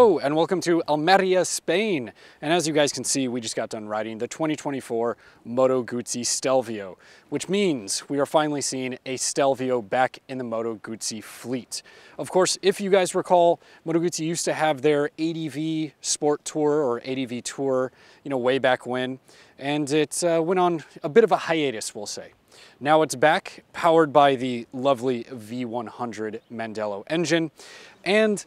Hello and welcome to Almeria, Spain. And as you guys can see, we just got done riding the 2024 Moto Guzzi Stelvio, which means we are finally seeing a Stelvio back in the Moto Guzzi fleet. Of course, if you guys recall, Moto Guzzi used to have their ADV Sport Tour or ADV Tour, way back when, and it went on a bit of a hiatus, we'll say. Now it's back, powered by the lovely V100 Mandello engine, and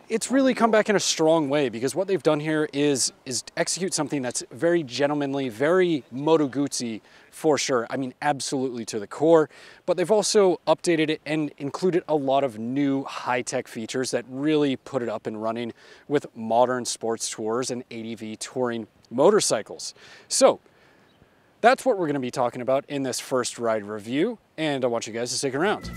it's really come back in a strong way because what they've done here is execute something that's very gentlemanly, very Moto Guzzi for sure. I mean, absolutely to the core, but they've also updated it and included a lot of new high-tech features that really put it up and running with modern sports tours and ADV touring motorcycles. So that's what we're going to be talking about in this first ride review, and I want you guys to stick around.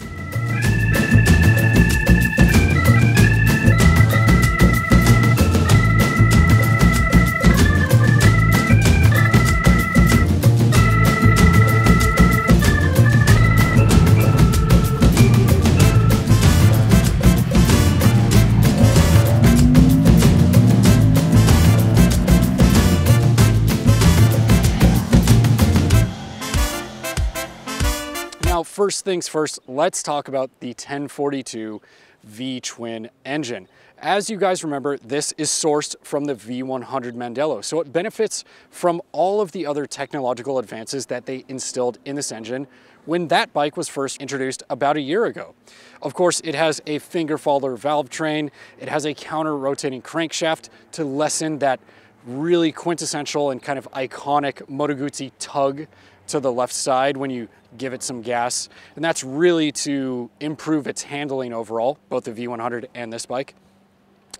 Now, first things first, let's talk about the 1042 V-twin engine. As you guys remember, this is sourced from the V100 Mandello, so it benefits from all of the other technological advances that they instilled in this engine when that bike was first introduced about a year ago. Of course, it has a finger follower valvetrain, it has a counter-rotating crankshaft to lessen that really quintessential and kind of iconic Moto Guzzi tug to the left side when you give it some gas, and that's really to improve its handling overall, both the V100 and this bike,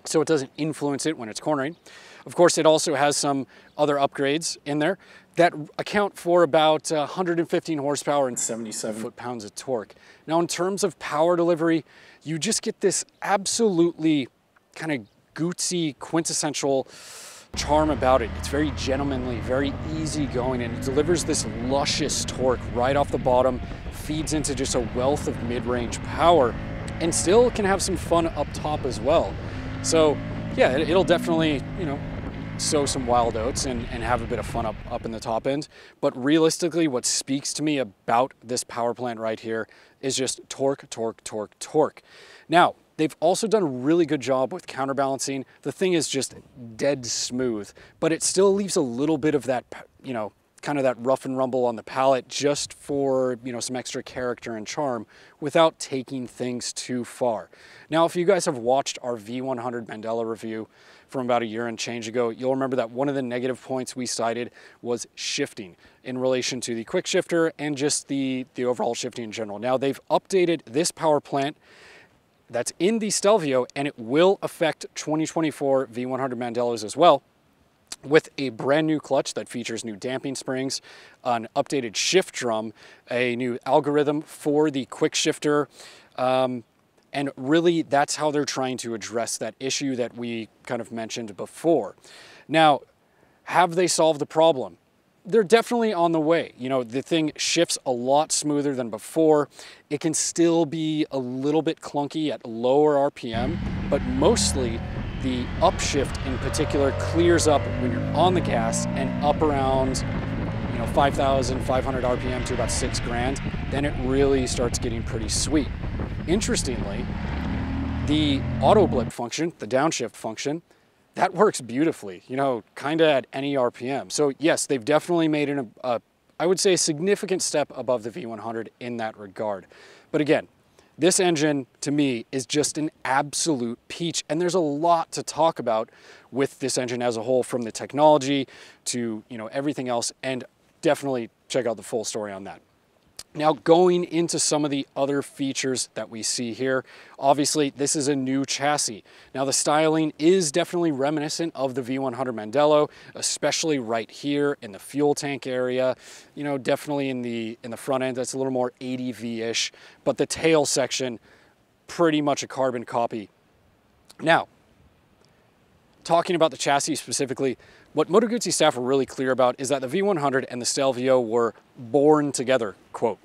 so it doesn't influence it when it's cornering. Of course, it also has some other upgrades in there that account for about 115 horsepower and 77 foot-pounds of torque. Now, in terms of power delivery, you just get this absolutely kind of Guzzi quintessential charm about it. It's very gentlemanly, very easygoing, and it delivers this luscious torque right off the bottom, feeds into just a wealth of mid-range power, and still can have some fun up top as well. So yeah, it'll definitely, sow some wild oats and have a bit of fun up in the top end. But realistically, what speaks to me about this power plant right here is just torque, torque, torque, torque. Now, they've also done a really good job with counterbalancing. The thing is just dead smooth, but it still leaves a little bit of that, kind of that rough and rumble on the palate just for, some extra character and charm without taking things too far. Now, if you guys have watched our V100 Mandello review from about a year and change ago, you'll remember that one of the negative points we cited was shifting in relation to the quick shifter and just the overall shifting in general. Now, they've updated this power plant that's in the Stelvio, and it will affect 2024 V100 Mandellos as well, with a brand new clutch that features new damping springs, an updated shift drum, a new algorithm for the quick shifter, and really that's how they're trying to address that issue that we kind of mentioned before. Now, have they solved the problem? They're definitely on the way. The thing shifts a lot smoother than before. It can still be a little bit clunky at lower RPM, but mostly the upshift in particular clears up when you're on the gas and up around 5,500 RPM to about 6 grand. Then it really starts getting pretty sweet. Interestingly, the auto blip function, the downshift function, that works beautifully, kind of at any RPM. So yes, they've definitely made I would say a significant step above the V100 in that regard. But again, this engine to me is just an absolute peach, and there's a lot to talk about with this engine as a whole, from the technology to everything else, and definitely check out the full story on that. Now, going into some of the other features that we see here, obviously this is a new chassis. Now, the styling is definitely reminiscent of the V100 Mandello, especially right here in the fuel tank area. Definitely in the front end, that's a little more ADV-ish, but the tail section, pretty much a carbon copy. Now, talking about the chassis specifically, what Moto Guzzi staff were really clear about is that the V100 and the Stelvio were born together, quote.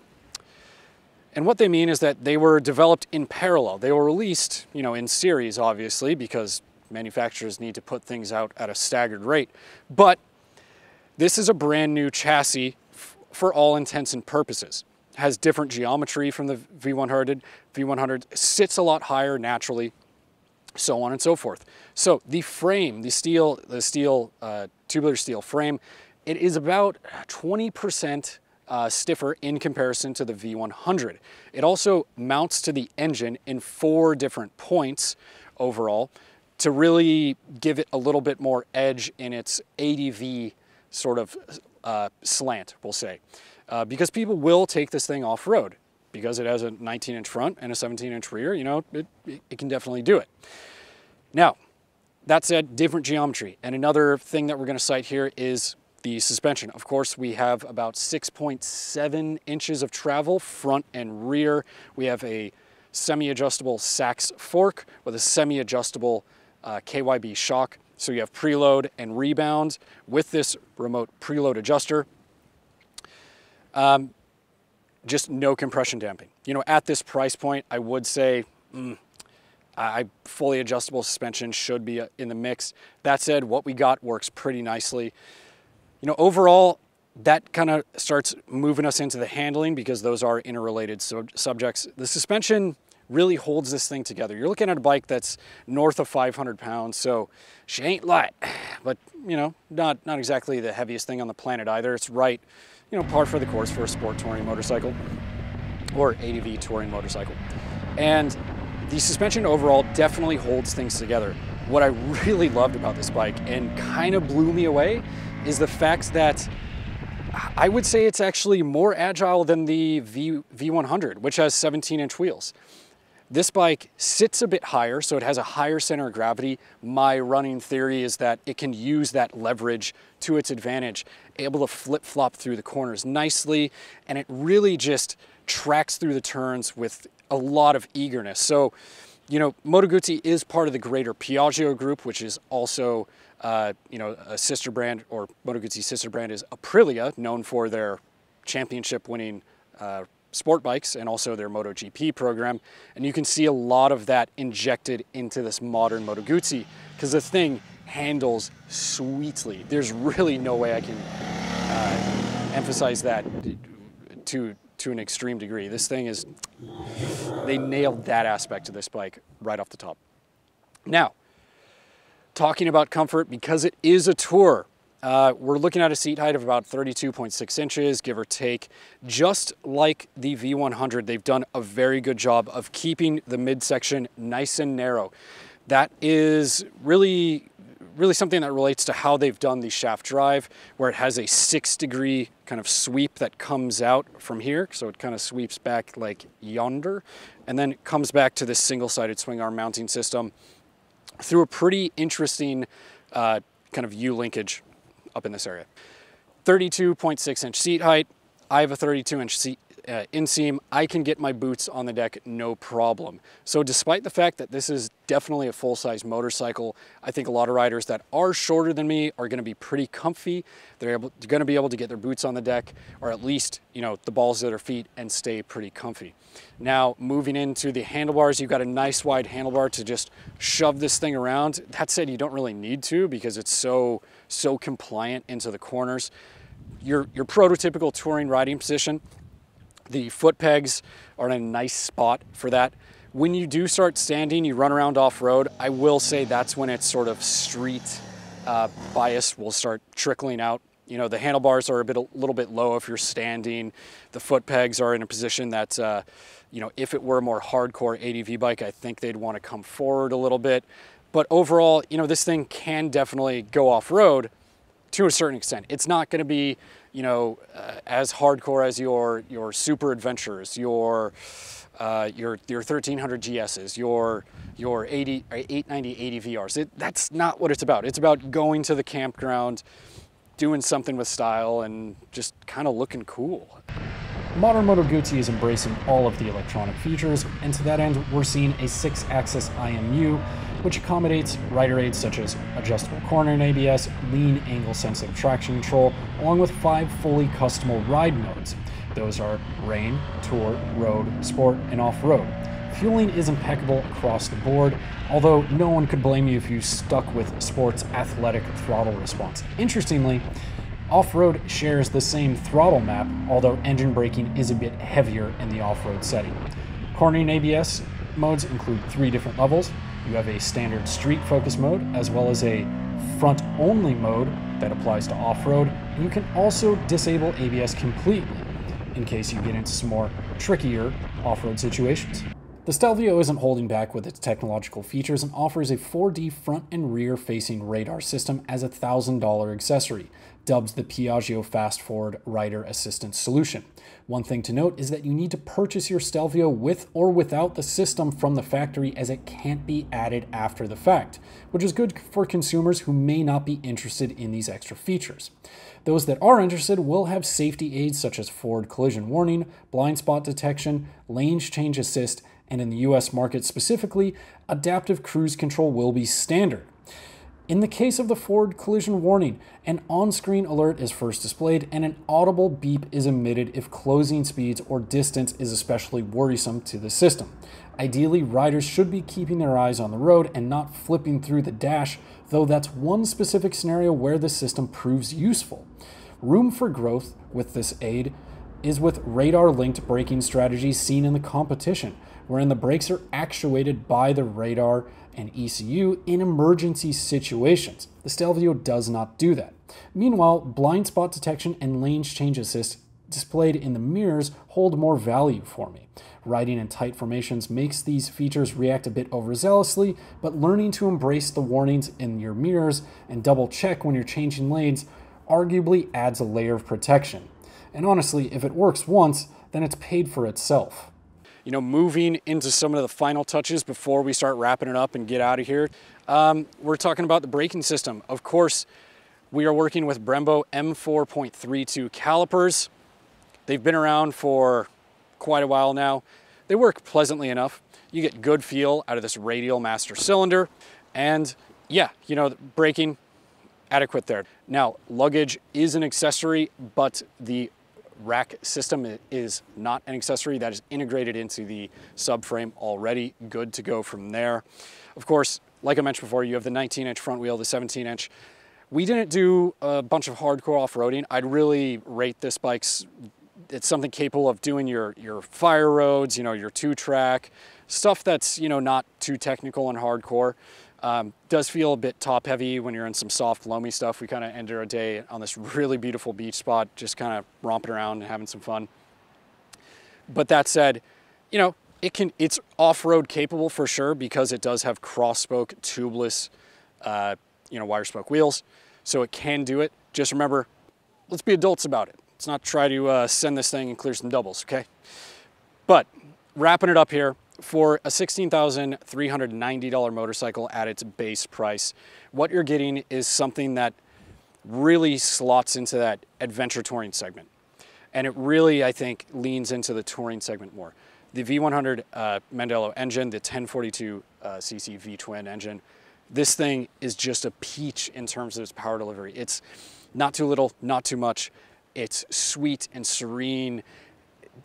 And what they mean is that they were developed in parallel. They were released, in series, obviously, because manufacturers need to put things out at a staggered rate. But this is a brand new chassis for all intents and purposes. It has different geometry from the V100. V100 sits a lot higher naturally, so on and so forth. So the frame, the tubular steel frame, it is about 20% stiffer in comparison to the V100. It also mounts to the engine in 4 different points overall to really give it a little bit more edge in its ADV sort of slant, we'll say. Because people will take this thing off-road because it has a 19-inch front and a 17-inch rear, you know, it can definitely do it. Now, that said, different geometry. And another thing that we're going to cite here is the suspension. Of course, we have about 6.7 inches of travel, front and rear. We have a semi-adjustable Sachs fork with a semi-adjustable KYB shock. So you have preload and rebound with this remote preload adjuster. Just no compression damping. You know, at this price point, I would say fully adjustable suspension should be in the mix. That said, what we got works pretty nicely. You know, overall, that kind of starts moving us into the handling because those are interrelated subjects. The suspension really holds this thing together. You're looking at a bike that's north of 500 pounds, so she ain't light, but you know, not exactly the heaviest thing on the planet either. It's right, you know, par for the course for a sport touring motorcycle or ADV touring motorcycle. And the suspension overall definitely holds things together. What I really loved about this bike and kind of blew me away is the fact that I would say it's actually more agile than the V100, which has 17-inch wheels. This bike sits a bit higher, so it has a higher center of gravity. My running theory is that it can use that leverage to its advantage, able to flip-flop through the corners nicely, and it really just tracks through the turns with a lot of eagerness. So, you know, Moto Guzzi is part of the greater Piaggio group, which is also you know, a sister brand, or Moto Guzzi's sister brand is Aprilia, known for their championship-winning sport bikes and also their MotoGP program. And you can see a lot of that injected into this modern Moto Guzzi because the thing handles sweetly. There's really no way I can emphasize that to an extreme degree. This thing is, they nailed that aspect of this bike right off the top. Now, talking about comfort, because it is a tour, we're looking at a seat height of about 32.6 inches, give or take. Just like the V100, they've done a very good job of keeping the midsection nice and narrow. That is really something that relates to how they've done the shaft drive, where it has a 6-degree kind of sweep that comes out from here. So it kind of sweeps back like yonder, and then comes back to this single-sided swing arm mounting system through a pretty interesting kind of U-linkage up in this area. 32.6-inch seat height. I have a 32-inch seat inseam. I can get my boots on the deck no problem. So despite the fact that this is definitely a full-size motorcycle, I think a lot of riders that are shorter than me are going to be pretty comfy. They're going to be able to get their boots on the deck, or at least, you know, the balls of their feet, and stay pretty comfy. Now, moving into the handlebars, you've got a nice wide handlebar to just shove this thing around. That said, you don't really need to because it's so compliant into the corners. Your prototypical touring riding position, the foot pegs are in a nice spot for that. When you do start standing, you run around off-road, I will say that's when it's sort of street bias will start trickling out. You know, the handlebars are a little bit low if you're standing. The foot pegs are in a position that, you know, if it were a more hardcore ADV bike, I think they'd want to come forward a little bit. But overall, you know, this thing can definitely go off-road to a certain extent. It's not going to be, you know, as hardcore as your super adventures, your 1300 GSs, your 890 ADVRs. That's not what it's about. It's about going to the campground, doing something with style, and just kind of looking cool. Modern Moto Guzzi is embracing all of the electronic features, and to that end, we're seeing a 6-axis IMU, which accommodates rider aids such as adjustable corner and ABS, lean angle sensitive traction control, along with 5 fully customizable ride modes. Those are rain, tour, road, sport, and off-road. Fueling is impeccable across the board, although no one could blame you if you stuck with Sport's athletic throttle response. Interestingly, off-road shares the same throttle map, although engine braking is a bit heavier in the off-road setting. Cornering ABS modes include 3 different levels. You have a standard street focus mode, as well as a front-only mode that applies to off-road, and you can also disable ABS completely in case you get into some more trickier off-road situations. The Stelvio isn't holding back with its technological features and offers a 4D front and rear facing radar system as a $1,000 accessory, dubbed the Piaggio Fast Forward Rider Assistance Solution. One thing to note is that you need to purchase your Stelvio with or without the system from the factory, as it can't be added after the fact, which is good for consumers who may not be interested in these extra features. Those that are interested will have safety aids such as forward collision warning, blind spot detection, lane change assist, and in the US market specifically, adaptive cruise control will be standard. In the case of the forward collision warning, an on-screen alert is first displayed and an audible beep is emitted if closing speeds or distance is especially worrisome to the system. Ideally, riders should be keeping their eyes on the road and not flipping through the dash, though that's one specific scenario where the system proves useful. Room for growth with this aid is with radar-linked braking strategies seen in the competition, wherein the brakes are actuated by the radar and ECU in emergency situations. The Stelvio does not do that. Meanwhile, blind spot detection and lane change assist displayed in the mirrors hold more value for me. Riding in tight formations makes these features react a bit overzealously, but learning to embrace the warnings in your mirrors and double check when you're changing lanes arguably adds a layer of protection. And honestly, if it works once, then it's paid for itself. You know, moving into some of the final touches before we start wrapping it up and get out of here, we're talking about the braking system. Of course, we are working with Brembo M4.32 calipers. They've been around for quite a while now. They work pleasantly enough. You get good feel out of this radial master cylinder. And yeah, you know, braking, adequate there. Now, luggage is an accessory, but the rack system is not an accessory. That is integrated into the subframe already, good to go from there. Of course, like I mentioned before, you have the 19-inch front wheel, the 17-inch. We didn't do a bunch of hardcore off-roading. I'd really rate this bike's, it's something capable of doing your fire roads, you know, your 2-track, stuff that's, you know, not too technical and hardcore. Does feel a bit top heavy when you're in some soft, loamy stuff. We kind of ended our day on this really beautiful beach spot, just kind of romping around and having some fun. But that said, you know, it's off-road capable for sure, because it does have cross-spoke, tubeless, you know, wire spoke wheels. So it can do it. Just remember, let's be adults about it. Let's not try to send this thing and clear some doubles, okay? But wrapping it up here, for a $16,390 motorcycle at its base price, what you're getting is something that really slots into that adventure touring segment. And it really, I think, leans into the touring segment more. The V100 Mandello engine, the 1042 cc V-twin engine, this thing is just a peach in terms of its power delivery. It's not too little, not too much. It's sweet and serene.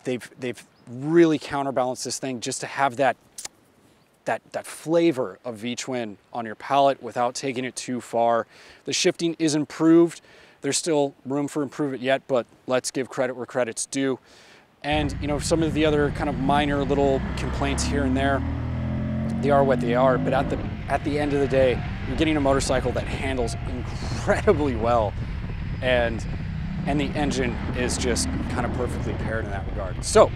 They've really counterbalanced this thing just to have that flavor of V-twin on your palate without taking it too far. The shifting is improved. There's still room for improvement yet, but let's give credit where credit's due. And you know, some of the other kind of minor little complaints here and there, they are what they are. But at the end of the day, you're getting a motorcycle that handles incredibly well, and the engine is just kind of perfectly paired in that regard. So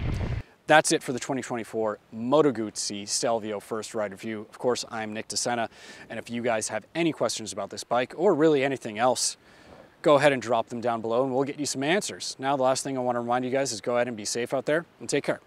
that's it for the 2024 Moto Guzzi Stelvio First Ride Review. Of course, I'm Nick DeSena, and if you guys have any questions about this bike, or really anything else, go ahead and drop them down below and we'll get you some answers. Now, the last thing I want to remind you guys is go ahead and be safe out there and take care.